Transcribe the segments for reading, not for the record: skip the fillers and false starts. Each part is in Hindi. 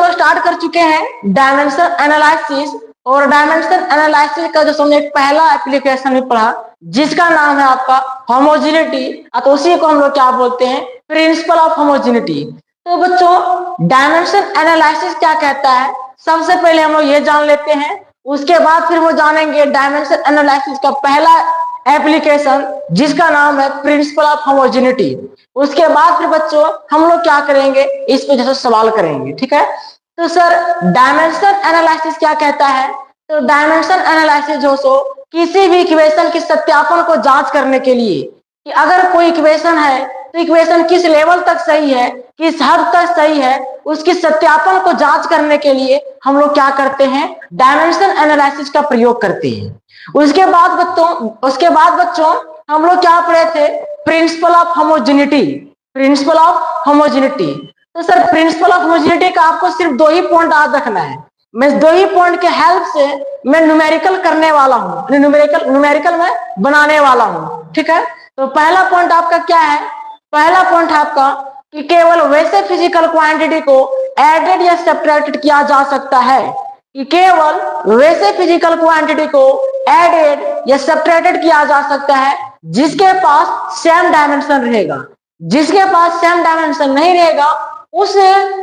लोग स्टार्ट कर चुके हैं डायमेंशन एनालिसिस, और डायमेंशन एनालिसिस का जो हमने पहला एप्लीकेशन में पढ़ा जिसका नाम है आपका होमोजेनिटी, तो उसी को हम लोग क्या बोलते हैं, प्रिंसिपल ऑफ होमोजेनिटी। तो बच्चों डायमेंशन एनालिसिस क्या कहता है, सबसे पहले हम लोग ये जान लेते हैं, उसके बाद फिर वो जानेंगे डायमेंशन एनालिसिस का पहला एप्लीकेशन जिसका नाम है प्रिंसिपल ऑफ होमोजेनिटी। उसके बाद फिर बच्चों हम लोग क्या करेंगे, इस पे जैसे सवाल करेंगे, ठीक है। तो सर डायमेंशन एनालिसिस क्या कहता है, तो डायमेंशन एनालिसिस जो सो किसी भी इक्वेशन के सत्यापन को जांच करने के लिए कि अगर कोई इक्वेशन है तो इक्वेशन किस लेवल तक सही है, किस हद तक सही है, उसकी सत्यापन को जांच करने के लिए हम लोग क्या करते हैं, डायमेंशन एनालिसिस का प्रयोग करते हैं। उसके बाद बच्चों हम लोग क्या पढ़े थे, principle of homogeneity. Principle of homogeneity, तो सर प्रिंसिपल ऑफ होमोजेनिटी का आपको सिर्फ 2 ही पॉइंट याद रखना है। मैं 2 ही पॉइंट के हेल्प से मैं न्यूमेरिकल करने वाला हूँ, न्यूमेरिकल में बनाने वाला हूँ, ठीक है। तो पहला पॉइंट आपका क्या है, पहला पॉइंट आपका कि केवल वैसे फिजिकल क्वांटिटी को एडेड या सब्ट्रैक्टेड किया जा सकता है, कि केवल वैसे फिजिकल क्वांटिटी को एडेड या सब्ट्रैक्टेड किया जा सकता है जिसके पास सेम डायमेंशन रहेगा। जिसके पास सेम डायमेंशन नहीं रहेगा उस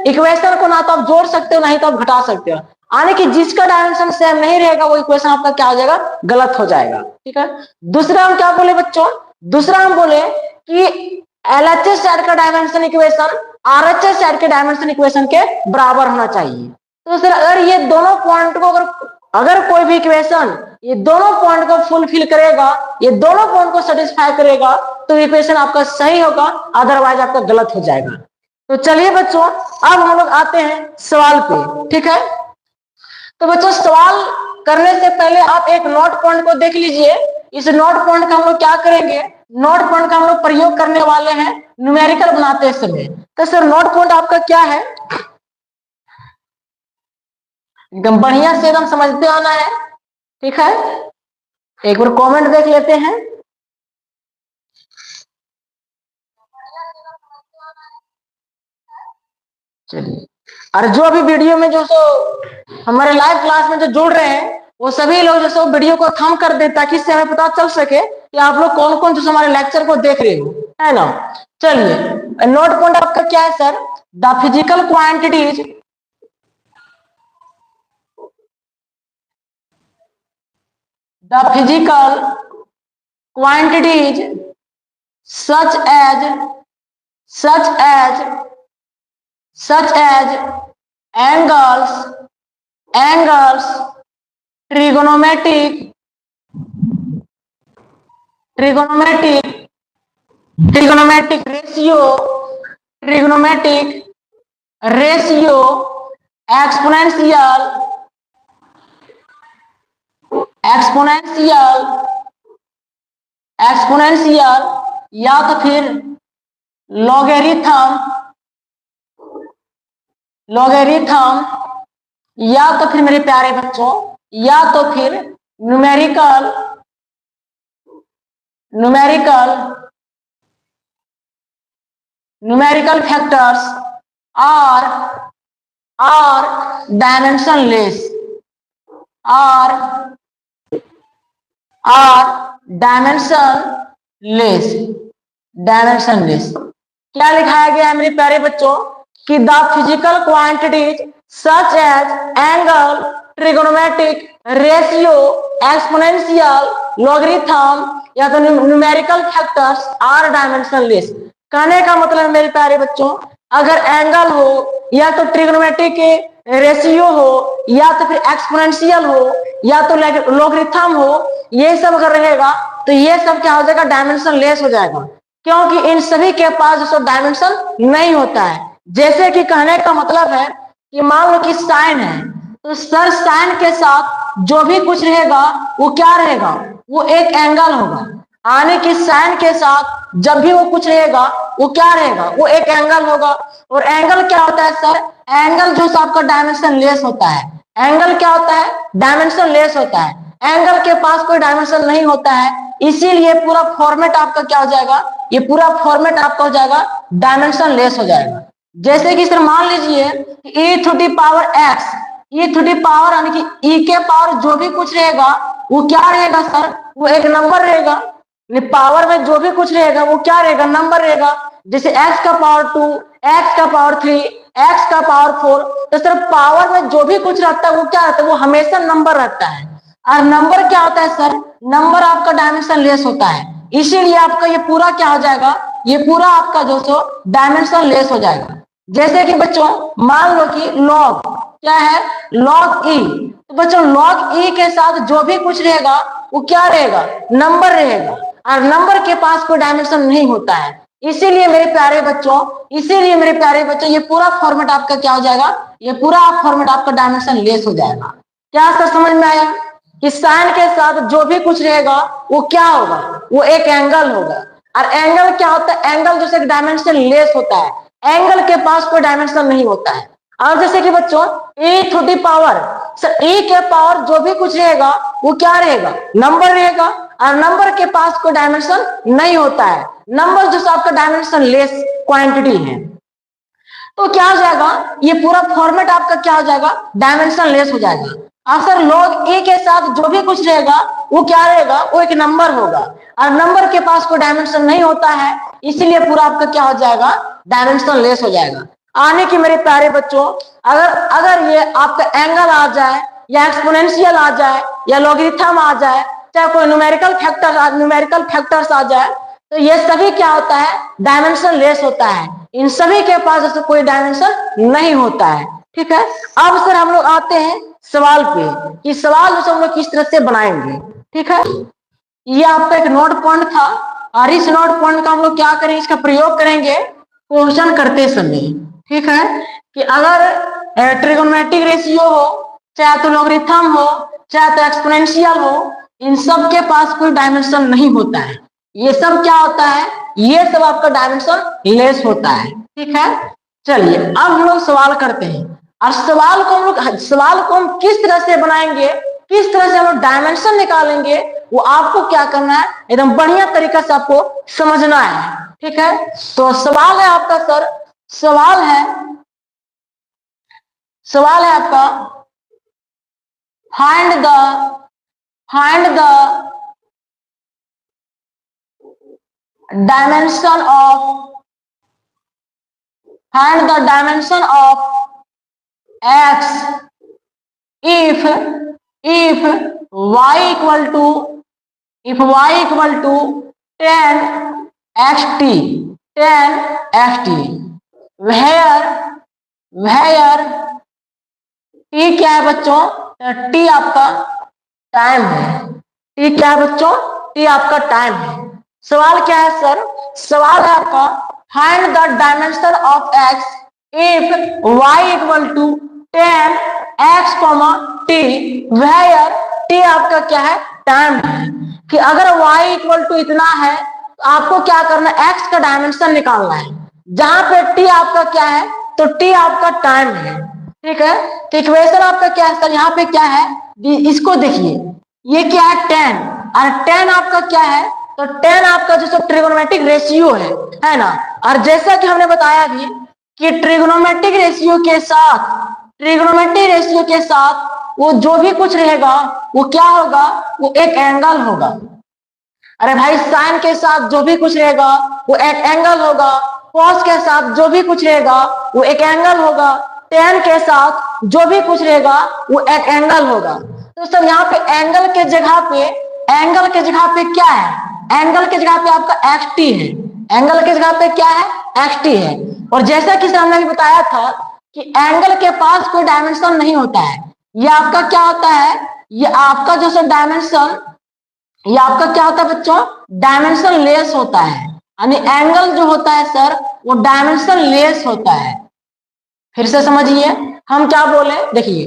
इक्वेशन को ना तो आप जोड़ सकते हो नहीं तो आप घटा सकते हो, यानी कि जिसका डायमेंशन सेम नहीं रहेगा वो इक्वेशन आपका क्या हो जाएगा, गलत हो जाएगा, ठीक है। दूसरा हम क्या बोले बच्चों, दूसरा हम बोले कि एलएचएस सेट का डायमेंशन इक्वेशन आरएचएस सेट के डायमेंशन इक्वेशन के बराबर होना चाहिए। तो सर अगर ये दोनों पॉइंट को अगर कोई भी इक्वेशन ये दोनों पॉइंट को फुलफिल करेगा, ये दोनों पॉइंट को सेटिस्फाई करेगा तो इक्वेशन आपका सही होगा, अदरवाइज आपका गलत हो जाएगा। तो चलिए बच्चों अब हम लोग आते हैं सवाल पे, ठीक है। तो बच्चों सवाल करने से पहले आप एक नोट पॉइंट को देख लीजिए। इस नोट पॉइंट का हम लोग क्या करेंगे, नोट पॉइंट का हम लोग प्रयोग करने वाले हैं न्यूमेरिकल बनाते समय। तो सर नोट पॉइंट आपका क्या है, एकदम बढ़िया से एकदम समझते आना है, ठीक है। एक बार कमेंट देख लेते हैं। चलिए, और जो अभी वीडियो में जो सो हमारे लाइव क्लास में जो जुड़ रहे हैं वो सभी लोग जो सो वीडियो को थंब कर दे ताकि इससे हमें पता चल सके कि आप लोग कौन कौन जो हमारे लेक्चर को देख रहे हो, है ना। चलिए नोट पॉइंट आपका क्या है sir, the physical quantities such as angles, trigonometric ratio, exponential या तो फिर logarithm या तो फिर मेरे प्यारे बच्चों या तो फिर न्यूमेरिकल फैक्टर्स are dimensionless, क्या लिखाया गया है मेरे प्यारे बच्चों कि the physical quantities such as angle, trigonometric, ratio, exponential, logarithm या तो न्यूमेरिकल फैक्टर्स आर डायमेंशनलेस। कहने का मतलब मेरे प्यारे बच्चों अगर एंगल हो या तो ट्रिगोनोमेट्रिक के रेशियो हो या तो फिर एक्सपोनेंशियल हो या तो लॉगरिथम हो, ये सब अगर रहेगा तो ये सब क्या हो जाएगा, डायमेंशन लेस हो जाएगा, क्योंकि इन सभी के पास जो डायमेंशन नहीं होता है। जैसे कि कहने का मतलब है कि मान लो कि साइन है तो सर साइन के साथ जो भी कुछ रहेगा वो क्या रहेगा, वो एक एंगल होगा, यानी कि साइन के साथ जब भी वो कुछ रहेगा वो क्या रहेगा, वो एक एंगल होगा। और एंगल क्या होता है सर, एंगल जो आपका डायमेंशन लेस होता है। एंगल क्या होता है, डायमेंशन लेस होता है। एंगल के पास कोई डायमेंशन नहीं होता है, इसीलिए पूरा फॉर्मेट आपका क्या हो जाएगा, ये पूरा फॉर्मेट आपका हो जाएगा डायमेंशन लेस हो जाएगा। जैसे कि सर मान लीजिए e to the power x, e to the power यानी कि e के पावर जो भी कुछ रहेगा वो क्या रहेगा सर, वो एक नंबर रहेगा। पावर में जो भी कुछ रहेगा वो क्या रहेगा, नंबर रहेगा। जैसे x का पावर 2, x का पावर 3, x का पावर 4, तो सर पावर में जो भी कुछ रहता है वो क्या रहता है, वो हमेशा नंबर रहता है। और नंबर क्या होता है सर, नंबर आपका डायमेंशन लेस होता है, इसीलिए आपका ये पूरा क्या हो जाएगा, ये पूरा आपका जो सो डायमेंशन लेस हो जाएगा। जैसे कि बच्चों मान लो कि लॉग क्या है, लॉग ई, तो बच्चों लॉग ई के साथ जो भी कुछ रहेगा वो क्या रहेगा, नंबर रहेगा। और नंबर के पास कोई डायमेंशन नहीं होता है, इसीलिए मेरे प्यारे बच्चों, इसीलिए मेरे प्यारे बच्चों ये पूरा फॉर्मेट आपका क्या हो जाएगा, ये पूरा फॉर्मेट आपका डायमेंशन लेस हो जाएगा। क्या सर समझ में आया कि साइन के साथ जो भी कुछ रहेगा वो क्या होगा, वो एक एंगल होगा। और एंगल क्या होता है, एंगल जैसे डायमेंशन लेस होता है, एंगल के पास कोई डायमेंशन नहीं होता है। और जैसे कि बच्चों e to the power, sir e के पावर जो भी कुछ रहेगा वो क्या रहेगा, नंबर रहेगा। और नंबर के पास कोई डायमेंशन नहीं होता है, नंबर जो आपका डायमेंशन लेस क्वांटिटी है। तो क्या हो जाएगा, ये पूरा फॉर्मेट आपका क्या हो जाएगा, डायमेंशन लेस हो जाएगा। अब सर लॉग ए के साथ जो भी कुछ रहेगा वो क्या रहेगा, वो एक नंबर होगा। और नंबर के पास कोई डायमेंशन नहीं होता है, इसीलिए पूरा आपका क्या हो जाएगा, डायमेंशन लेस हो जाएगा। आने की मेरे प्यारे बच्चों, अगर ये आपका एंगल आ जाए या एक्सपोनेंशियल आ जाए या लॉगरिथम आ जाए, चाहे कोई न्यूमेरिकल फैक्टर्स आ जाए, तो ये सभी क्या होता है, डायमेंशन लेस होता है। इन सभी के पास जैसे कोई डायमेंशन नहीं होता है। ठीक है, अब सर हम लोग आते हैं सवाल पे कि सवाल जो हम लोग किस तरह से बनाएंगे। ठीक है, ये आपका एक नोट पॉइंट था, और इस नोट पॉइंट का हम लोग क्या करेंगे, इसका प्रयोग करेंगे क्वेश्चन करते समय। ठीक है, कि अगर ट्रिगोनोमेट्रिक रेशियो हो, चाहे तो लॉगरिथम हो, चाहे तो एक्सपोनेंशियल हो, इन सब के पास कोई डायमेंशन नहीं होता है। ये सब क्या होता है, ये सब आपका डायमेंशन लेस होता है। ठीक है, चलिए अब हम लोग सवाल करते हैं। और सवाल को हम किस तरह से बनाएंगे, किस तरह से हम लोग डायमेंशन निकालेंगे, वो आपको क्या करना है, एकदम बढ़िया तरीका से आपको समझना है। ठीक है, तो सवाल है आपका सर, सवाल है आपका find the dimension of x if y equal to 10 xt where t क्या है बच्चों, t आपका टाइम है। t क्या है बच्चों, t आपका टाइम है। सवाल क्या है सर, सवाल है आपका find the dimension of x if y equal to 10 x, t where t आपका क्या है, टाइम है। कि अगर y इक्वल टू इतना है तो आपको क्या करना है, x का डायमेंशन निकालना है। जहां पे t आपका क्या है, तो t आपका टाइम है। ठीक है, तो इक्वेशन आपका क्या है सर, यहाँ पे क्या है, इसको देखिए, ये क्या है 10, और 10 आपका क्या है, तो 10 आपका जो ट्रिगोनोमेट्रिक रेशियो है ना। और जैसा कि हमने बताया भी कि ट्रिगोनोमेट्रिक रेशियो के साथ वो जो भी कुछ रहेगा वो क्या होगा, वो एक एंगल होगा। अरे भाई साइन के साथ जो भी कुछ रहेगा वो एक एंगल होगा, कॉस के साथ जो भी कुछ रहेगा वो एक एंगल होगा, टेन के साथ जो भी कुछ रहेगा वो एक एंगल होगा। तो सर यहाँ पे एंगल के जगह पे क्या है, एंगल के जगह पे आपका xt है, एंगल के जगह पे क्या है, xt है। और जैसा कि हमने भी बताया था कि एंगल के पास कोई डायमेंशन नहीं होता है, ये आपका क्या होता है, ये आपका जो सर डायमेंशन, ये आपका क्या होता है बच्चों, डायमेंशन लेस होता है। यानी एंगल जो होता है सर वो डायमेंशन लेस होता है। फिर से समझिए हम क्या बोले, देखिए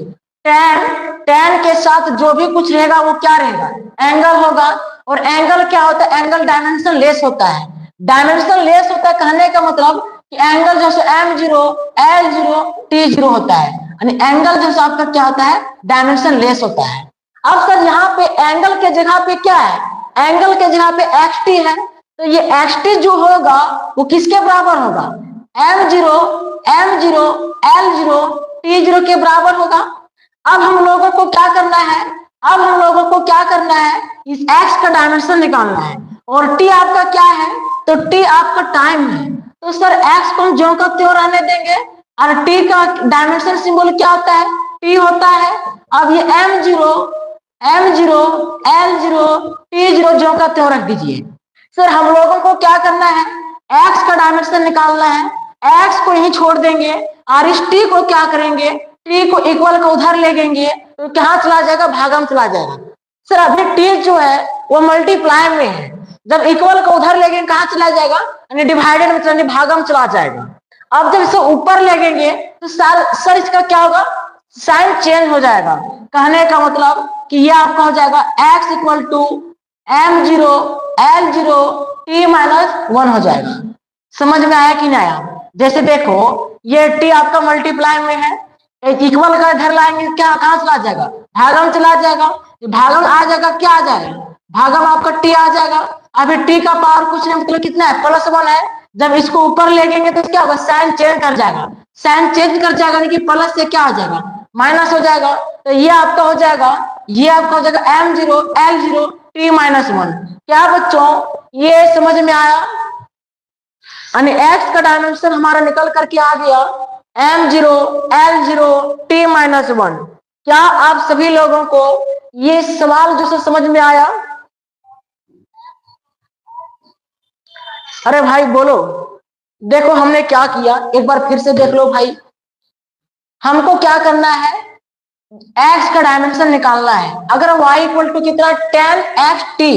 tan के साथ जो भी कुछ रहेगा वो क्या रहेगा, एंगल होगा। और एंगल क्या होता है, एंगल डायमेंशन लेस होता है। डायमेंशन लेस होता है कहने का मतलब कि एंगल जो m0 l0 t0 होता है, यानी एंगल जो आपका क्या होता है, डायमेंशन लेस होता है। अब सर यहाँ पे एंगल के जगह पे क्या है, एंगल के जगह पे xt है, तो ये xt जो होगा वो किसके बराबर होगा, M0 L0 T0 के बराबर होगा। अब हम लोगों को क्या करना है, अब हम लोगों को क्या करना है, इस x का डायमेंशन निकालना है। और t आपका क्या है, तो t आपका टाइम है। तो सर x को हम ज्यों का त्यों रहने देंगे और t का डायमेंशन सिंबल क्या होता है, t होता है। अब ये M0 L0 T0 ज्यों का त्यों रख दीजिए। सर हम लोगों को क्या करना है, x का डायमेंशन निकालना है, x को यहीं छोड़ देंगे और इस t को क्या करेंगे, t को इक्वल को उधर ले लेंगे तो कहाँ चला जाएगा, भागम चला जाएगा। सर अभी t जो है वो मल्टीप्लाई में है, जब इक्वल को उधर लेंगे कहाँ चला जाएगा, यानी डिवाइडेड में चला, भागम चला जाएगा। अब जब इसे ऊपर लेंगे तो सर इसका क्या होगा, साइन चेंज हो जाएगा। कहने का मतलब कि ये आपका हो जाएगा x equal to M0 L0 T-1 हो जाएगा। समझ में आया कि नहीं आया? जैसे देखो ये t आपका मल्टीप्लाई में है, एक इक्वल का इधर लाएंगे क्या, कहां चला जाएगा, भागम चला जाएगा। भागम आ जाएगा, क्या आ जाएगा, भागम आपका t आ जाएगा। अभी t का पावर कुछ नहीं, मतलब कितना है, +1 है। जब इसको ऊपर लेंगे तो क्या होगा, साइन चेंज कर जाएगा, साइन चेंज कर जाएगा, यानी कि प्लस से क्या हो जाएगा, माइनस हो जाएगा। तो ये आपका हो जाएगा, ये आपका हो जाएगा M0 L0 T-1। क्या बच्चों ये समझ में आया? यानी x का डायमेंशन हमारा निकल करके आ गया M0 L0 T-1। क्या आप सभी लोगों को ये सवाल जो समझ में आया? अरे भाई बोलो। देखो हमने क्या किया, एक बार फिर से देख लो भाई। हमको क्या करना है, x का डायमेंशन निकालना है। अगर y इक्वल टू कितना, 10x t,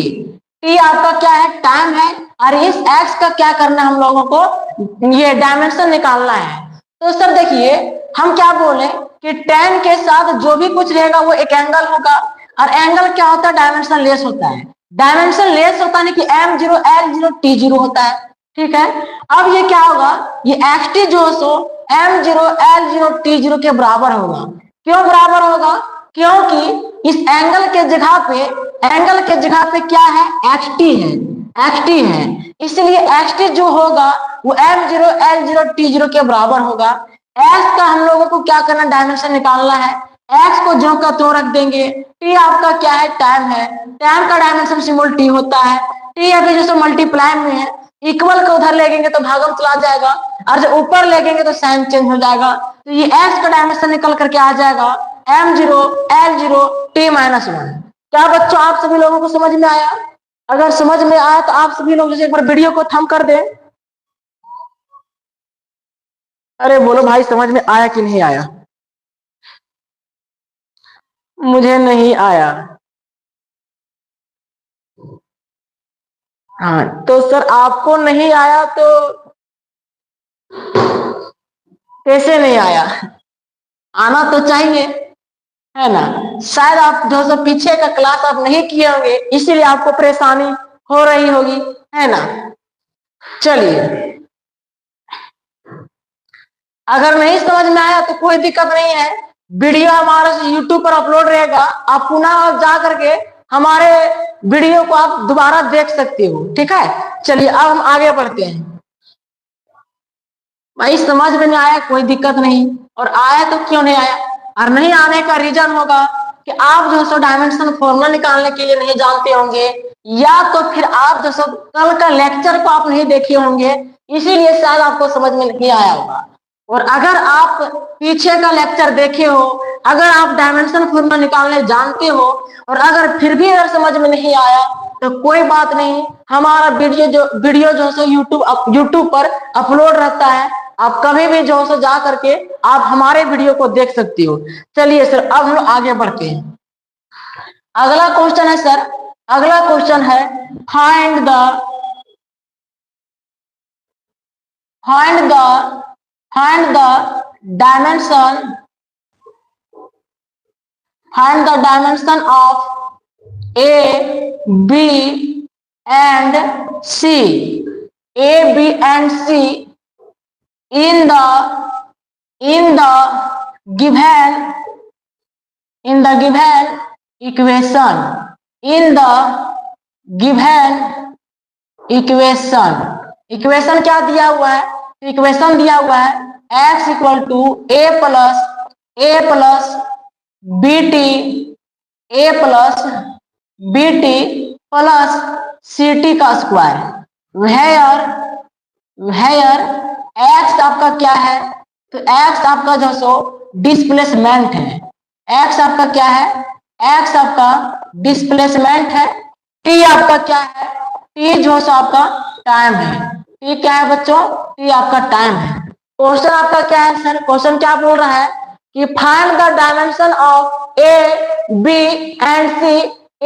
t आपका क्या है, टाइम है, और इस x का क्या करना है, हम लोगों को ये डायमेंशन निकालना है। तो सर देखिए हम क्या बोले कि 10 के साथ जो भी कुछ रहेगा वो एक एंगल होगा, और एंगल क्या होता है, डायमेंशन लेस होता है। डायमेंशन लेस होता है कि M0 L0 T0 होता है, ठीक है। अब ये क्या होगा, ये xt जो सो M0 L0 T0 के बराबर होगा। क्यों बराबर होगा, क्योंकि इस एंगल के जगह पे, एंगल के जगह पे क्या है, xt है, xt है, इसलिए xt जो होगा वो M0 L0 T0 के बराबर होगा। x का हम लोगों को क्या करना, डायमेंशन निकालना है, x को ज्यों का त्यों रख देंगे। t आपका क्या है, टाइम है, टाइम का डायमेंशन सिंबल t होता है। t अभी जैसे मल्टीप्लाई में है, इक्वल को उधर लेंगे तो भागम चला जाएगा, और जब ऊपर लेंगे तो साइन चेंज हो जाएगा। तो ये x का डायमेंशन निकल करके आ जाएगा M0 L0 T-1। क्या बच्चों आप सभी लोगों को समझ में आया? अगर समझ में आया तो आप सभी लोग जैसे एक बार वीडियो को थंब कर दें। अरे बोलो भाई समझ में आया कि नहीं आया? मुझे नहीं आया। हाँ तो सर आपको नहीं आया तो कैसे नहीं आया, आना तो चाहिए, है ना। शायद आप जो सो पीछे का क्लास आप नहीं किए होंगे, इसीलिए आपको परेशानी हो रही होगी, है ना। चलिए अगर नहीं समझ में आया तो कोई दिक्कत नहीं है, वीडियो हमारे YouTube पर अपलोड रहेगा, आप पुनः जा करके हमारे वीडियो को आप दोबारा देख सकते हो, ठीक है। चलिए अब हम आगे बढ़ते हैं। भाई समझ में नहीं आया कोई दिक्कत नहीं, और आया तो क्यों नहीं आया, और नहीं आने का रीजन होगा कि आप जो सो डायमेंशन फॉर्मूला निकालने के लिए नहीं जानते होंगे, या तो फिर आप जो सो कल का लेक्चर को आप नहीं देखे होंगे, इसीलिए शायद आपको समझ में नहीं आया होगा। और अगर आप पीछे का लेक्चर देखे हो, अगर आप डायमेंशन फॉर्मूला निकालने जानते हो, और अगर फिर भी अगर समझ में नहीं आया तो कोई बात नहीं, हमारा वीडियो जो सो यूट्यूब पर अपलोड रहता है, आप कभी भी जो सो जा करके आप हमारे वीडियो को देख सकती हो। चलिए सर अब हम लोग आगे बढ़ते हैं। अगला क्वेश्चन है सर, अगला क्वेश्चन है find the dimension of A, B and C, A, B and C in the given equation क्या दिया हुआ है, इक्वेशन दिया हुआ है x equal to a plus b t plus c t का स्क्वायर। वेयर x आपका क्या है, तो x आपका जो सो डिस्प्लेसमेंट है। x आपका क्या है, x आपका डिस्प्लेसमेंट है। t आपका क्या है, t जो सो आपका टाइम है। t क्या है बच्चों, t आपका टाइम है। क्वेश्चन आपका क्या है सर, क्वेश्चन क्या बोल रहा है कि find the dimension of a b and c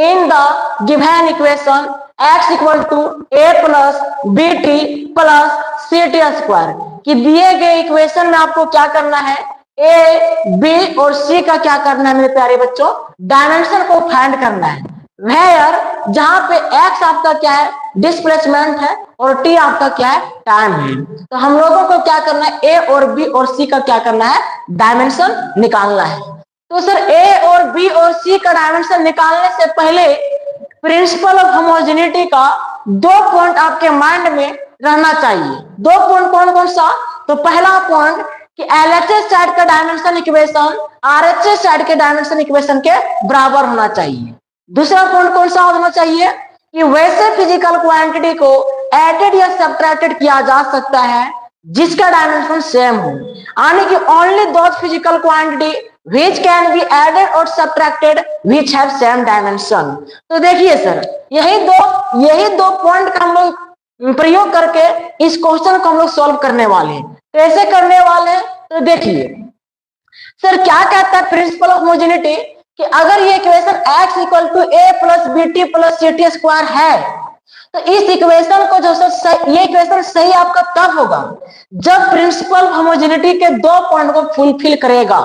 in the given equation x equal to a plus b t plus c t square. कि दिए गए इक्वेशन में आपको क्या करना है, a b और c का क्या करना है मेरे प्यारे बच्चों, डायमेंशन को फाइंड करना है। वेयर जहां पे x आपका क्या है, डिस्प्लेसमेंट है, और t आपका क्या है, टाइम है। तो हम लोगों को क्या करना है, a और b और c का क्या करना है, डायमेंशन निकालना है। तो सर a और b और c का डायमेंशन निकालने से पहले प्रिंसिपल ऑफ होमोजेनिटी का दो पॉइंट आपके माइंड में रहना चाहिए। दो पॉइंट कौन कौन सा, तो पहला पॉइंट कि एलएचएस साइड का डायमेंशन इक्वेशन आरएचएस साइड के डायमेंशन इक्वेशन के बराबर होना चाहिए। दूसरा पॉइंट कौन सा होना चाहिए कि वैसे फिजिकल क्वांटिटी को एडेड या सब्ट्रैक्टेड किया जा सकता है जिसका डायमेंशन सेम हो, यानी कि only those physical quantity which can be added or subtracted which have same dimension। तो देखिए सर यही दो पॉइंट का हम लोग प्रयोग करके इस क्वेश्चन को हम लोग सॉल्व करने वाले हैं। कैसे करने वाले हैं, तो देखिए सर क्या कहता है प्रिंसिपल ऑफ होमोजेनिटी कि अगर ये equation x equal to a plus b t plus c t square है, तो इस इक्वेशन को जो ये इक्वेशन सही आपका तब होगा जब प्रिंसिपल होमोजेनिटी के दो पॉइंट को फुलफिल करेगा।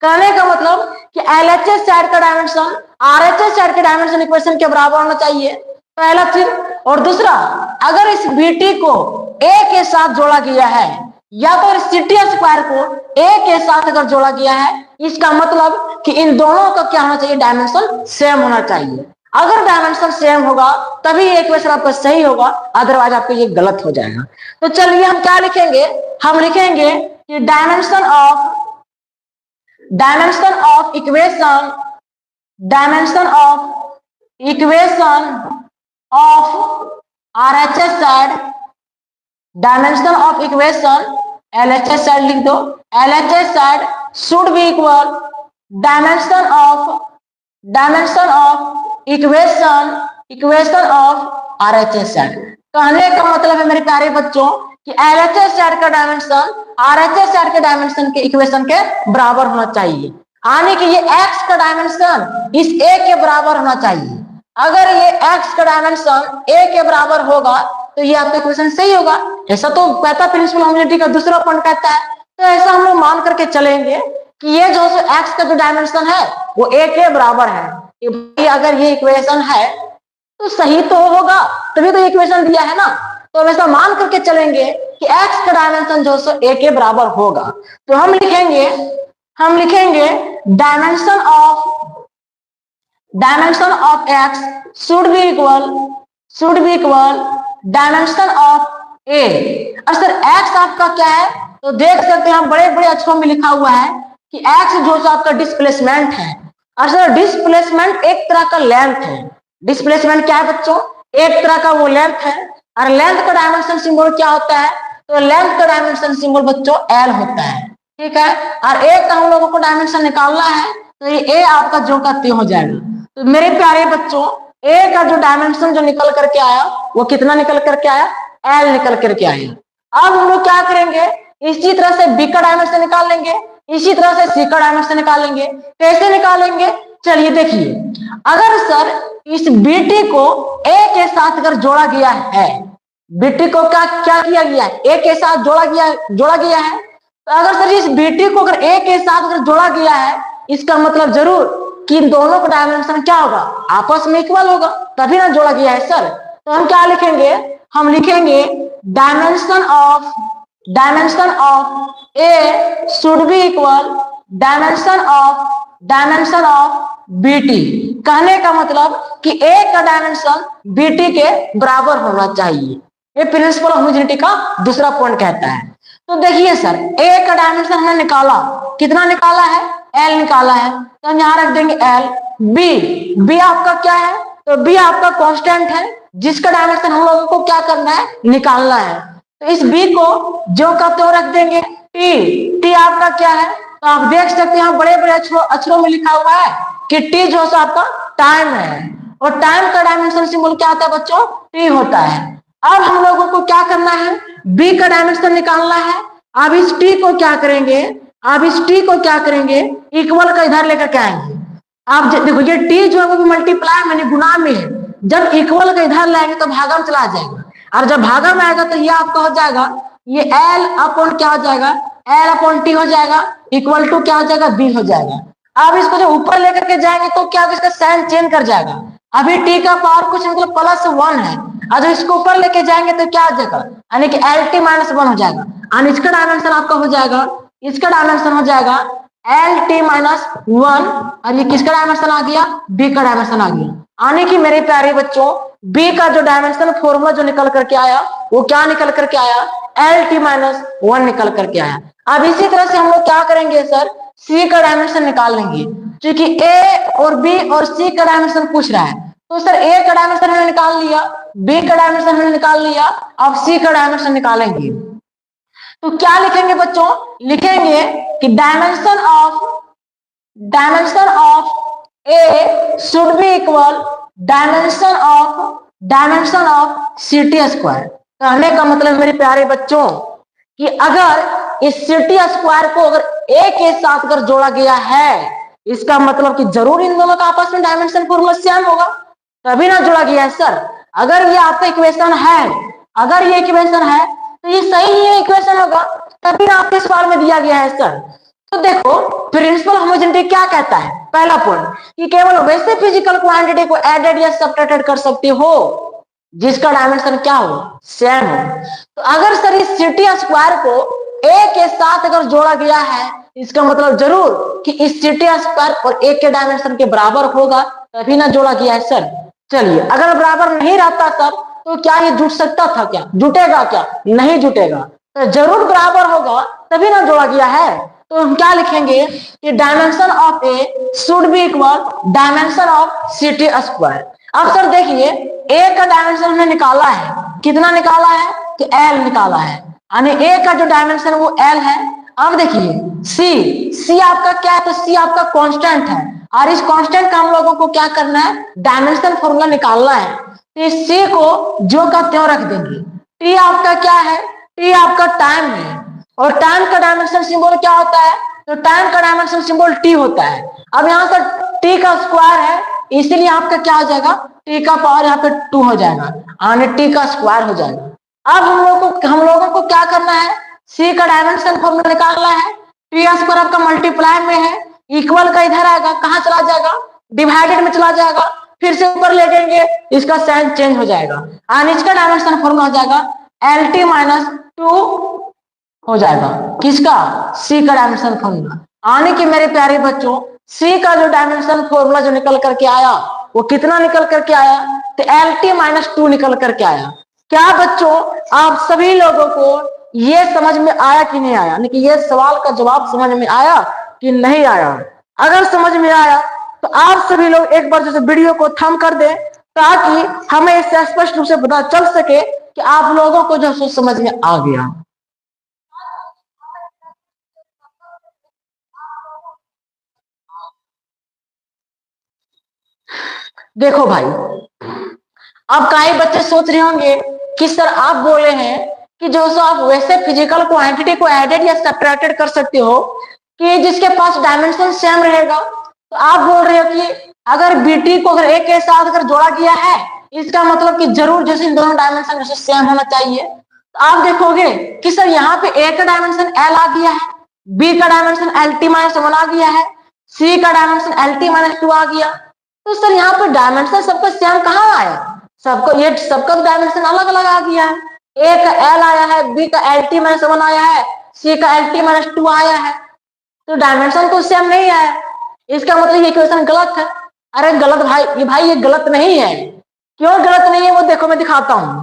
कहने का मतलब कि एलएचएस साइड का डायमेंशन आरएचएस साइड के डायमेंशन इक्वेशन के बराबर होना चाहिए, पहला चीज। और दूसरा, अगर इस बीटी को a के साथ जोड़ा गया है या तो इस सीटी स्क्वायर को a के साथ अगर जोड़ा गया है, इसका मतलब कि इन दोनों का क्या होना चाहिए, डायमेंशन सेम होना चाहिए। अगर डायमेंशन सेम होगा तभी ये इक्वेशन आपका सही होगा, अदरवाइज आपको ये गलत हो जाएगा। तो चलिए हम क्या लिखेंगे, हम लिखेंगे कि dimension of equation of RHS side, dimension of equation LHS side लिख दो, LHS side should be equal dimension of equation of RHS side. कहने का मतलब है मेरे प्यारे बच्चों कि एलएचएस साइड का डायमेंशन आरएचएस साइड के डायमेंशन के इक्वेशन के बराबर होना चाहिए, यानी कि ये x का डायमेंशन इस a के बराबर होना चाहिए। अगर ये x का डायमेंशन a के बराबर होगा तो ये आपका इक्वेशन सही होगा। ऐसा तो कहता प्रिंसिपल होमोजेनिटी का दूसरा पॉइंट कहता है। तो ऐसा हम लोग मान करके चलेंगे कि ये जो x का जो डायमेंशन है वो a के बराबर है। कि अगर ये इक्वेशन है तो सही तो होगा, तभी तो इक्वेशन दिया है ना। तो हम ऐसा मान करके चलेंगे कि x का डायमेंशन जो सो a के बराबर होगा। तो हम लिखेंगे dimension of x should be equal dimension of a। अब सर x आपका क्या है, तो देख सकते हैं हम बड़े बड़े अक्षरों में लिखा हुआ है कि x जो सो आपका डिस्प्लेसमेंट है। और सर डिस्प्लेसमेंट एक तरह का लेंथ है। डिस्प्लेसमेंट क्या है बच्चों, एक तरह का वो लेंथ है। और लेंथ का डायमेंशन सिंबल क्या होता है, तो लेंथ का डायमेंशन सिंबल बच्चों एल होता है, ठीक है। और ए का हम लोगों को डायमेंशन निकालना है, तो ये ए आपका जो का त्यो हो जाएगा। तो मेरे प्यारे बच्चों ए का जो डायमेंशन जो निकल करके आया वो कितना निकल करके आया, एल निकल करके आया। अब हम लोग क्या करेंगे, इसी तरह से बी का डायमेंशन निकाल लेंगे, इसी तरह से सी का डायमेंशन निकालेंगे। कैसे निकालेंगे, चलिए देखिए। अगर सर इस बीटी को ए के साथ अगर जोड़ा गया है, बीटी को क्या किया गया है, ए के साथ जोड़ा गया है। तो अगर सर इस बीटी को अगर ए के साथ अगर जोड़ा गया है, इसका मतलब जरूर कि इन दोनों का डायमेंशन क्या होगा, आपस में इक्वल होगा, तभी ना जोड़ा गया है सर। तो हम क्या लिखेंगे, हम लिखेंगे dimension of A should be equal dimension of BT. कहने का मतलब कि ए का डायमेंशन बीटी के बराबर होना चाहिए। ये प्रिंसिपल ऑफ होमोजेनिटी का दूसरा पॉइंट कहता है। तो देखिए सर, ए का डायमेंशन हमने निकाला, कितना निकाला है, एल निकाला है, तो हम यहाँ रख देंगे एल। बी आपका क्या है, तो बी आपका कांस्टेंट है जिसका डायमेंशन हम लोगों को क्या करना है, निकालना है। तो इस बी को जो का तो रख देंगे टी आपका क्या है, तो आप देख सकते हैं यहाँ बड़े बड़े अक्षरों में लिखा हुआ है कि टी जो है आपका टाइम है, और टाइम का डायमेंशन सिंबल क्या होता है बच्चों, टी होता है। अब हम लोगों को क्या करना है, बी का डायमेंशन निकालना है। अब इस टी को क्या करेंगे, अब इस टी को क्या करेंगे, इक्वल का इधर लेकर के आएंगे। आप देखो ये टी जो है वो भी मल्टीप्लाई मैंने गुना में है, जब इक्वल का इधर लाएंगे तो भागा में चला जाएगा, और जब भागा में आएगा तो ये आपका हो जाएगा, ये एल अपॉन क्या हो जाएगा, एल अपॉन टी हो जाएगा, इक्वल टू क्या हो जाएगा, बी हो जाएगा। अब इसको जो ऊपर लेकर के जाएंगे तो क्या इसका साइन चेंज कर जाएगा। अभी टी का पावर कुछ मतलब +1 है, और जब इसको ऊपर लेके जाएंगे तो क्या हो जाएगा, यानी कि एल टी -1 हो जाएगा, और इसका डायमेंशन आपका हो जाएगा, इसका डायमेंशन हो जाएगा एल टी -1, और ये किसका डायमेंशन आ गया, बी का डायमेंशन आ गया। आने की मेरे प्यारे बच्चों, बी का जो डायमेंशन फॉर्मूला जो निकल करके आया वो क्या निकल करके आया, एल टी -1 निकल करके आया। अब इसी तरह से हम लोग क्या करेंगे सर, सी का डायमेंशन निकाल लेंगे, क्योंकि ए और बी और सी का डायमेंशन पूछ रहा है। तो सर ए का डायमेंशन हमने निकाल लिया, बी का डायमेंशन हमने निकाल लिया, अब सी का डायमेंशन निकालेंगे। तो क्या लिखेंगे बच्चों, लिखेंगे कि dimension of A should be equal dimension of सीटी स्क्वायर। कहने का मतलब मेरे प्यारे बच्चों कि अगर इस सीटी स्क्वायर को अगर ए के साथ अगर जोड़ा गया है, इसका मतलब कि जरूर इन दोनों का आपस में डायमेंशन फॉर्मूला सेम होगा, तभी ना जोड़ा गया है सर। अगर ये आपका इक्वेशन है, अगर ये इक्वेशन है तो ये सही ही इक्वेशन होगा, तभी ना आपके सवाल में दिया गया है सर। तो देखो प्रिंसिपल होमोजेनिटी क्या कहता है, पहला पॉइंट कि केवल वैसे फिजिकल क्वांटिटी को एडेड या सब्ट्रैक्टेड कर सकती हो जिसका डायमेंशन क्या हो, सेम हो। तो अगर सर इस सीटी स्क्वायर को ए के साथ अगर जोड़ा गया है, इसका मतलब जरूर कि इस सीटी स्क्वायर और ए के डायमेंशन के बराबर होगा, तभी ना जोड़ा गया है सर। चलिए अगर बराबर नहीं रहता सर तो क्या ये जुट सकता था, क्या जुटेगा, क्या नहीं जुटेगा, तो जरूर बराबर होगा तभी ना जोड़ा गया है। तो हम क्या लिखेंगे कि dimension of A should be equal dimension of सीटी स्क्वायर। अब सर देखिए ए का डायमेंशन हमने निकाला है, कितना निकाला है, तो एल निकाला है, यानी ए का जो डायमेंशन वो एल है। अब देखिए सी आपका क्या है, तो सी आपका कांस्टेंट है, और इस कांस्टेंट का हम लोगों को क्या करना है, डायमेंशन फॉर्मूला निकालना है। तो इस सी को जो का त्यों रख देंगे। टी आपका क्या है, टी आपका टाइम है, और टाइम का डायमेंशन सिंबल क्या होता है, तो टाइम का डायमेंशन सिंबल टी होता है। अब यहाँ पर टी का स्क्वायर है, इसीलिए आपका क्या हो जाएगा, टी का पावर यहाँ पे 2 हो जाएगा, यानी टी का स्क्वायर हो जाएगा। अब हम लोगों को क्या करना है, सी का डायमेंशन फॉर्मूला निकालना है। टी स्क्वायर आपका मल्टीप्लाई में है, इक्वल का इधर आएगा, कहाँ चला जाएगा, डिवाइडेड में चला जाएगा, फिर से ऊपर ले जाएंगे, इसका साइन चेंज हो जाएगा, और इसका डायमेंशन फॉर्मूला हो जाएगा एल टी -2 हो जाएगा, किसका, सी का डायमेंशन फॉर्मूला। आने की मेरे प्यारे बच्चों, सी का जो डायमेंशन फॉर्मूला जो निकल करके आया वो कितना निकल करके आया, तो एल टी -2 निकल करके आया। क्या बच्चों आप सभी लोगों को ये समझ में आया कि नहीं आया, यानी कि ये सवाल का जवाब समझ में आया कि नहीं आया। अगर समझ में आया तो आप सभी लोग एक बार जैसे वीडियो को थंब कर दें, ताकि हमें इससे स्पष्ट रूप से पता चल सके कि आप लोगों को जो समझ में आ गया। देखो भाई, अब कई बच्चे सोच रहे होंगे कि सर आप बोले हैं कि जो सो आप वैसे फिजिकल क्वांटिटी को एडेड या सब्ट्रैक्टेड कर सकते हो कि जिसके पास डायमेंशन सेम रहेगा। तो आप बोल रहे हो कि अगर बीटी को अगर ए के साथ अगर जोड़ा गया है, इसका मतलब कि जरूर जैसे इन दोनों डायमेंशन जैसे सेम होना चाहिए। तो आप देखोगे कि सर यहाँ पे ए का डायमेंशन एल आ गया है, बी का डायमेंशन एल टी -1 आ गया है, सी का डायमेंशन एल टी -2 आ गया। तो सर यहाँ पे डायमेंशन सबका सेम कहाँ आया, सबका डायमेंशन अलग अलग आ गया है। ए का एल आया है, बी का एल टी -1 आया है, सी का एल टी -2 आया है, तो डायमेंशन तो सेम नहीं आया। इसका मतलब ये इक्वेशन गलत है। अरे गलत भाई, ये गलत नहीं है। क्यों गलत नहीं है वो देखो मैं दिखाता हूं।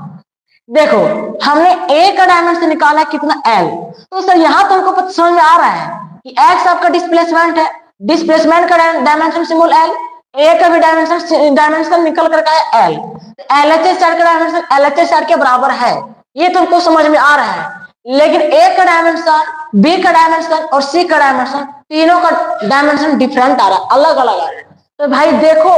देखो हमने ए का डायमेंशन निकाला कितना एल, तो सर यहाँ तो हमको समझ में आ रहा है कि एक्स आपका डिस्प्लेसमेंट है, डिस्प्लेसमेंट का डायमेंशन सिंबल एल, ए का भी डायमेंशन निकल करके आया एल, एल एच एस का डायमेंशन एल एच एस के बराबर है, ये तुमको समझ में आ रहा है। लेकिन ए का डायमेंशन, बी का डायमेंशन और सी का डायमेंशन, तीनों का डायमेंशन डिफरेंट आ रहा है, अलग अलग आ रहा है। तो भाई देखो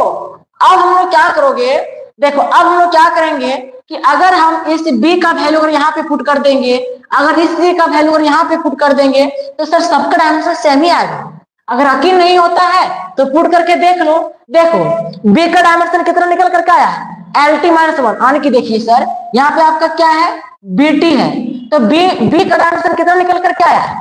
अब हम लोग क्या करोगे, देखो अब हम लोग क्या करेंगे कि अगर हम इस b का वैल्यू अगर यहाँ पे पुट कर देंगे, अगर इस c का वैल्यू अगर यहाँ पे पुट कर देंगे तो सर सबका डायमेंशन सेम ही आएगा। अगर यकीन नहीं होता है तो पुट करके देख लो। देखो b का डायमेंशन कितना निकल करके आया है, LT-1, आने की देखिए सर यहाँ पे आपका क्या है, BT है, तो b का डायमेंशन कितना निकल करके आया है,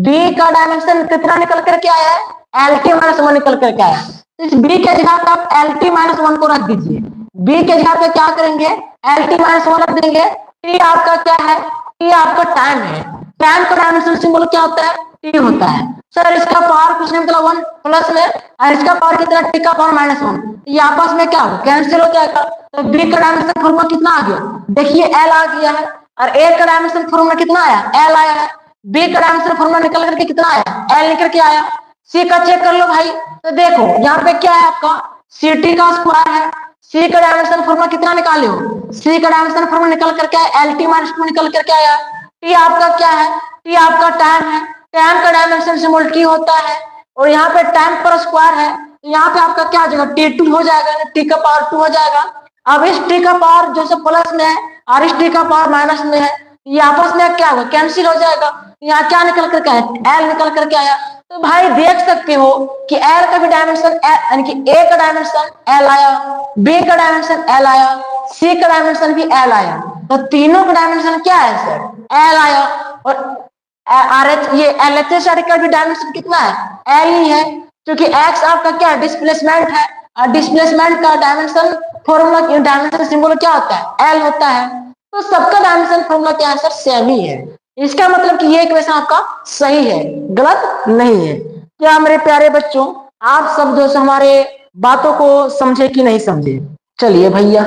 b का डायमेंशन कितना निकल करके आया है, LT-1 निकल करके आया। इस b के जगह पे आप LT-1 को रख दीजिए, b के जगह पे क्या करेंगे, LT-1 रख देंगे। t आपका क्या है, t आपका टाइम है, टाइम का डायमेंशन सिंबल क्या होता है, t होता है। सर इसका पावर कुछ नहीं मतलब 1 प्लस में, और इसका पावर कितना, t का पावर -1, ये आपस में क्या हो कैंसिल हो जाएगा। तो b का डायमेंशन फॉर्मूला कितना आ गया, देखिए l आ गया है, और a का डायमेंशन फॉर्मूला कितना आया, l आया है, b का डायमेंशन फॉर्मूला निकल करके कितना आया, l निकल के आया। सी का चेक कर लो भाई, तो देखो यहाँ पे क्या है आपका ct का स्क्वायर है, सी का डायमेंशन फॉर्मूला कितना निकाले हो, सी का डायमेंशन फॉर्मूला निकल करके आया, LT-2 निकल करके आया। टी आपका क्या है, टी आपका टाइम है, टाइम का डायमेंशन सिंबल टी होता है, और यहाँ पे टाइम पर स्क्वायर है, तो यहाँ पे आपका क्या हो जाएगा, T2 हो जाएगा, टी का पावर 2 हो जाएगा। अब इस टी का पावर जो से प्लस में है और इस टी का पावर माइनस में है, ये आपस में क्या होगा, कैंसिल हो जाएगा। यहाँ क्या निकल करके आया, एल निकल करके आया। तो भाई देख सकते हो कि एल का भी डायमेंशन यानी कि ए का डायमेंशन एल आया, बी का डायमेंशन एल आया, सी का डायमेंशन भी एल आया, तो तीनों का डायमेंशन क्या है सर, एल आया। और आर एच ये एल एच एस का भी डायमेंशन कितना है, एल ही है, क्योंकि एक्स आपका क्या है, डिस्प्लेसमेंट है, और डिस्प्लेसमेंट का डायमेंशन फॉर्मूला डायमेंशन सिंबल क्या होता है, एल होता है। तो सबका डायमेंशन फॉर्मूला क्या है सर, सेम ही है। इसका मतलब कि ये इक्वेशन आपका सही है, गलत नहीं है। क्या मेरे प्यारे बच्चों आप सब जो हमारे बातों को समझे कि नहीं समझे, चलिए भैया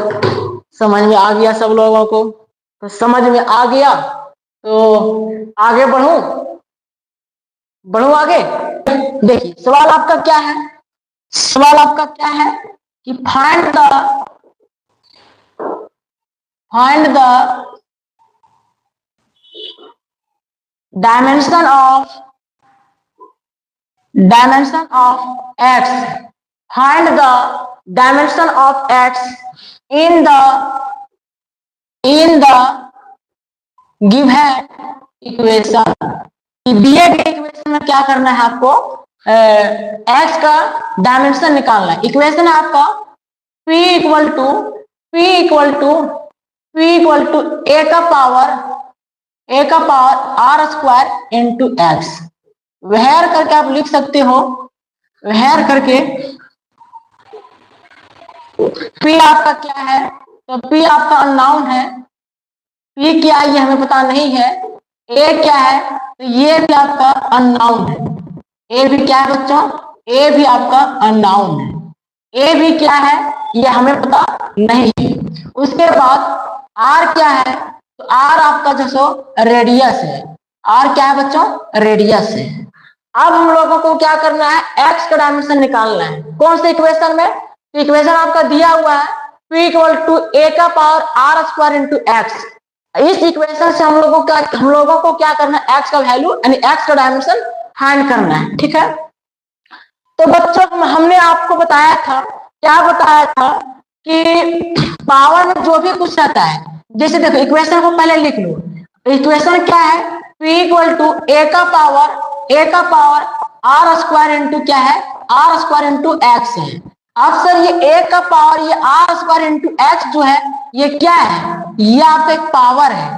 समझ में आ गया सब लोगों को, तो समझ में आ गया तो आगे बढ़ू आगे। देखिए सवाल आपका क्या है, सवाल आपका क्या है कि find the dimension of x, find the dimension of x in the given equation। दिए गए इक्वेशन में क्या करना है आपको, x का डायमेंशन निकालना है। इक्वेशन है आपका p इक्वल टू a का power r square into x, where करके आप लिख सकते हो, वेयर करके p आपका क्या है, तो p आपका अननोन है, p क्या है ये हमें पता नहीं है, a क्या है तो ये भी आपका अननोन है, a भी क्या है बच्चों, a भी आपका अननोन है, a भी क्या है ये हमें पता नहीं है। उसके बाद r क्या है, तो r आपका जो सो रेडियस है, r क्या है बच्चों, रेडियस है। अब हम लोगों को क्या करना है, x का डायमेंशन निकालना है। कौन से इक्वेशन में, इक्वेशन आपका दिया हुआ है p इक्वल टू a का power r square into x. इस इक्वेशन से हम लोगों को क्या करना है, x का वैल्यू यानी x का डायमेंशन फाइंड करना है, ठीक है। तो बच्चों हमने आपको बताया था, क्या बताया था कि पावर में जो भी कुछ रहता है, जैसे देखो इक्वेशन को पहले लिख लो, इक्वेशन क्या है, p इक्वल टू a का पावर r स्क्वायर इंटू क्या है, r स्क्वायर इंटू एक्स है। अब सर ये a का पावर ये r स्क्वायर इंटू एक्स जो है ये क्या है, ये आपका एक पावर है।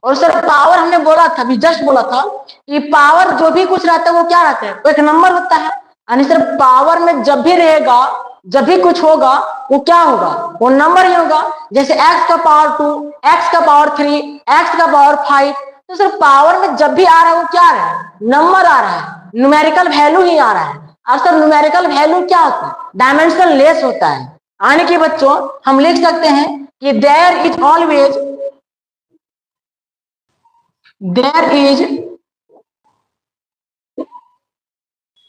और सर पावर हमने बोला था, अभी जस्ट बोला था कि पावर जो भी कुछ रहता है वो क्या रहता है, वो एक नंबर होता है। यानी सर पावर में जब भी रहेगा, जब भी कुछ होगा वो क्या होगा, वो नंबर ही होगा। जैसे x का पावर 2, x का पावर 3, x का पावर 5, तो सर पावर में जब भी आ रहा है वो क्या आ रहा है, नंबर आ रहा है, न्यूमेरिकल वैल्यू ही आ रहा है। और सर न्यूमेरिकल वैल्यू क्या होता है, डायमेंशन लेस होता है। यानी कि बच्चों हम लिख सकते हैं कि there is always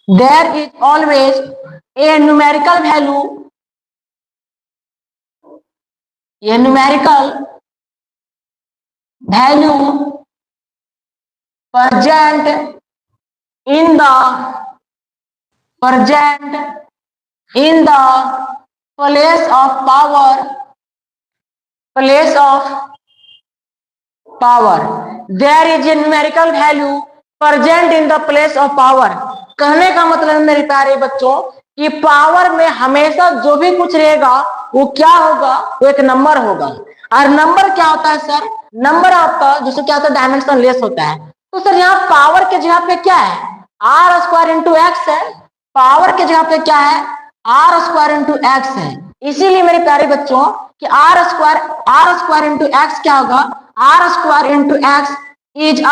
there is always a numerical value, a numerical value present in the place of power, there is a numerical value present in the place of power। कहने का मतलब मेरे प्यारे बच्चों कि पावर में हमेशा जो भी कुछ रहेगा वो क्या होगा, वो एक नंबर होगा। और नंबर क्या होता है सर? नंबर आपका जैसे क्या होता है, डायमेंशन लेस होता है। तो सर यहाँ पावर के जगह पे क्या है? आर स्क्वायर इंटू एक्स है। पावर के जगह पे क्या है? आर स्क्वायर इंटू एक्स है। इसीलिए मेरे प्यारे बच्चों कि आर स्क्वायर इंटू एक्स क्या होगा? R square into x is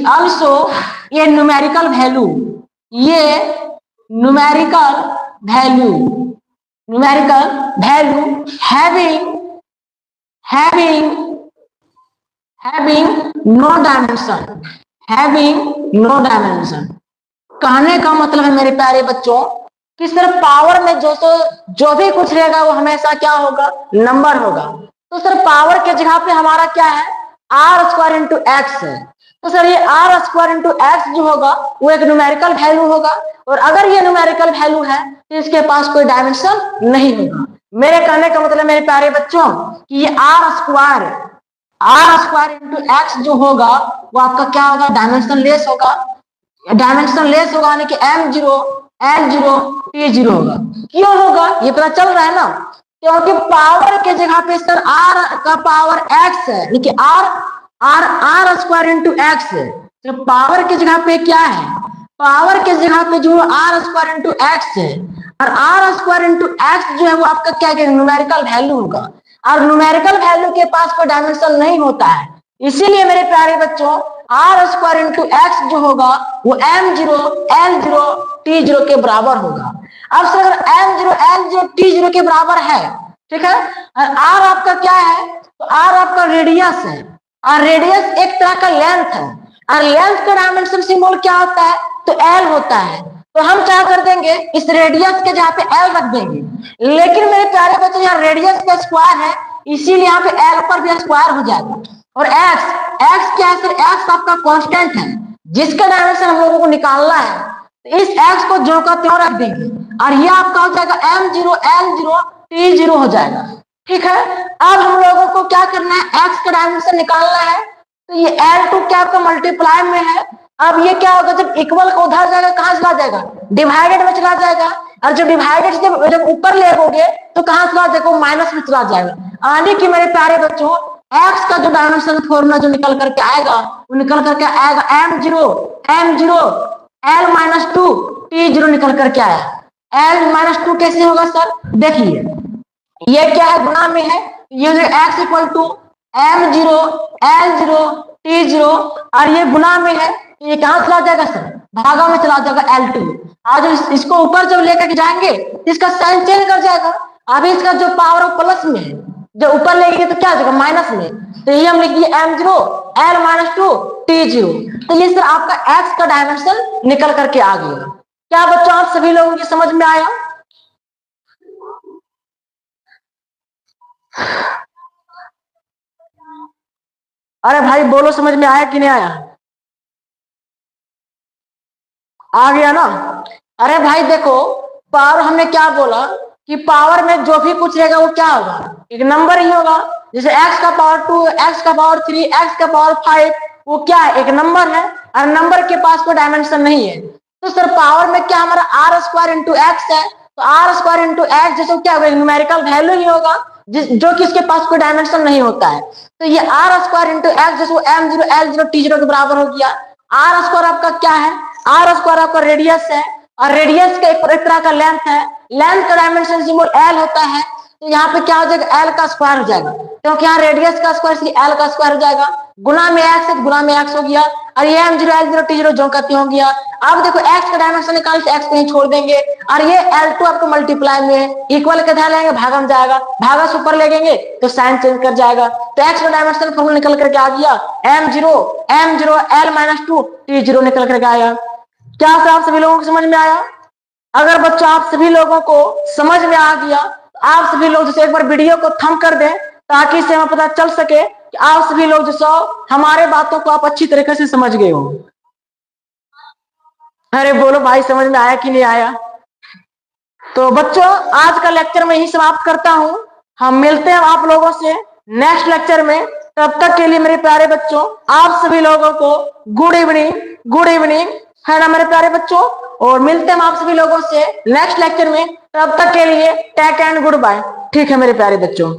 also ये न्यूमेरिकल वैल्यू, ये numerical value having no dimension। कहने का मतलब है मेरे प्यारे बच्चों कि सर पावर में जो भी कुछ रहेगा वो हमेशा क्या होगा? नंबर होगा। तो सर पावर के जगह पे हमारा क्या है? आर स्क्वायर इंटू एक्स है। तो सर ये आर स्क्वायर इंटू एक्स जो होगा वो एक न्यूमेरिकल वैल्यू होगा, और अगर ये न्यूमेरिकल वैल्यू है तो इसके पास कोई डायमेंशन नहीं होगा। मेरे कहने का मतलब मेरे प्यारे बच्चों कि ये आर स्क्वायर इंटू एक्स जो होगा वो आपका क्या होगा? डायमेंशन लेस होगा। यानी कि m0 l0 t0 होगा। क्यों होगा ये पता चल रहा है ना? क्योंकि पावर के जगह पे सर r का पावर x है, यानी कि आर स्क्वायर इंटू एक्स है। तो पावर की जगह पे क्या है? पावर के जगह पे जो आर स्क्वायर इंटू एक्स है, और आर स्क्वायर इंटू एक्स जो है वो आपका क्या है? न्यूमेरिकल वैल्यू होगा, और न्यूमेरिकल वैल्यू के पास कोई डायमेंशन नहीं होता है। इसीलिए मेरे प्यारे बच्चों आर स्क्वायर इंटू एक्स जो होगा वो m0 l0 t0 के बराबर होगा। अब सर अगर m0 l0 t0 के बराबर है, ठीक है, और r आपका क्या है? तो r आपका रेडियस है, और रेडियस एक तरह का लेंथ है, और लेंथ का डायमेंशन सिंबल क्या होता है? तो l होता है। तो हम क्या कर देंगे? इस रेडियस के जहाँ पे l रख देंगे। लेकिन मेरे प्यारे बच्चों यहाँ रेडियस का स्क्वायर है, इसीलिए यहाँ पे l पर भी स्क्वायर हो जाएगा। और x क्या है सर? x आपका कांस्टेंट है जिसका डायमेंशन हम लोगों को निकालना है। तो इस x को जो का त्यों रख देंगे, और ये आपका हो जाएगा m0 l0 t0 हो जाएगा। ठीक है, अब हम लोगों को क्या करना है? x का डायमेंशन निकालना है। तो ये l2 क्या आपका मल्टीप्लाई में है। अब ये क्या होगा? जब इक्वल को उधर जाएगा, कहां चला जाएगा? डिवाइडेड में चला जाएगा, और जब डिवाइडेड जब ऊपर ले लोगे तो कहां चला जाएगा? माइनस में चला जाएगा। यानी कि मेरे प्यारे बच्चों x का जो डायमेंशन फॉर्मूला जो निकल करके आएगा वो निकल करके आएगा m0 l-2 t0 निकल करके आया। l-2 कैसे होगा सर? देखिए ये क्या है? गुणा में है। ये जो x equal to m0 l0 t0, और ये गुणा में है, ये कहां चला जाएगा सर? भागा में चला जाएगा l2। आज इसको ऊपर जब लेकर जाएंगे इसका साइन चेंज कर जाएगा। अभी इसका जो पावर प्लस में है, जब ऊपर लेंगे तो क्या हो जाएगा? माइनस में। तो ये हम लिख दिए m0 l-2 t0। तो ये सर आपका x का डायमेंशन निकल करके आ गया। क्या बच्चों आप सभी लोगों की समझ में आया? अरे भाई बोलो, समझ में आया कि नहीं आया? आ गया ना? अरे भाई देखो, पावर हमने क्या बोला कि पावर में जो भी कुछ रहेगा वो क्या होगा? एक नंबर ही होगा। जैसे x का पावर 2, x का पावर 3, x का पावर 5, वो क्या है? एक नंबर है, और नंबर के पास कोई डायमेंशन नहीं है। तो सर पावर में क्या हमारा आर स्क्वायर इंटू एक्स है। तो आर स्क्वायर इंटू एक्स जैसे क्या होगा? न्यूमेरिकल वैल्यू ही होगा जो कि इसके पास कोई डायमेंशन नहीं होता है। तो ये आर स्क्वायर इंटू एक्स जैसे m0 l0 t0 के बराबर हो गया। आर स्क्वायर आपका क्या है? आर स्क्वायर आपका रेडियस है, और रेडियस का एक तरह का लेंथ है। लेंथ का डायमेंशन सिंबल l होता है। तो यहाँ पे क्या हो जाएगा? l का स्क्वायर हो जाएगा, क्योंकि यहाँ रेडियस का स्क्वायर इसलिए l का स्क्वायर हो जाएगा। गुना में एक्स गुना में एक्स हो गया, और ये m0 l0 t0 जो करती हो गया। अब देखो x का डायमेंशन निकाल एक्स को छोड़ देंगे, और ये L2 आपको मल्टीप्लाई में इक्वल के ध्यान लेंगे, भागा में जाएगा, भागा से ऊपर ले लेंगे तो साइन चेंज कर जाएगा। तो x का डायमेंशन फॉर्मूला निकल करके आ गया m0 l-2 t0 निकल करके आया। क्या आप सभी लोगों को समझ में आया? अगर बच्चों आप सभी लोगों को समझ में आ गया, आप सभी लोग जैसे एक बार वीडियो को थम कर दें, ताकि इससे हमें पता चल सके कि आप सभी लोग जो हमारे बातों को आप अच्छी तरीके से समझ गए हो। अरे बोलो भाई, समझ में आया कि नहीं आया? तो बच्चों आज का लेक्चर में ही समाप्त करता हूं। हम मिलते हैं आप लोगों से नेक्स्ट लेक्चर में। तब तक के लिए मेरे प्यारे बच्चों, आप सभी लोगों को गुड इवनिंग है ना मेरे प्यारे बच्चों, और मिलते हैं आप सभी लोगों से नेक्स्ट लेक्चर में। तब तक के लिए टेक एंड गुड बाय। ठीक है मेरे प्यारे बच्चों।